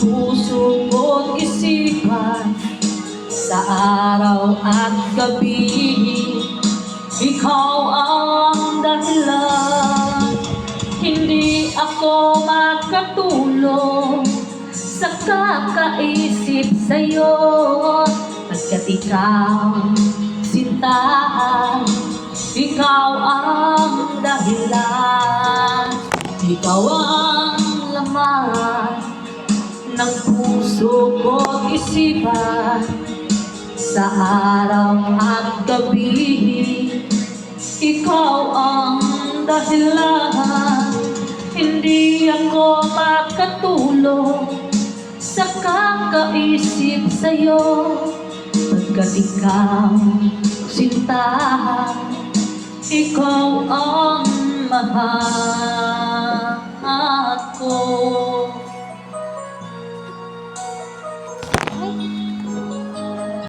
puso ko't isipan sa araw at gabi. Ikaw ang dahilan, hindi ako makatulog sa kakaisip sa'yo, pagkat ikaw sintahan, ikaw ang dahilan. Ikaw ang laman ng puso ko't isipan sa araw at gabi. Ikaw ang dahilan, hindi ako makatulog sa kakaisip sa'yo, pagkat ikaw sintahan, ikaw ang mahal.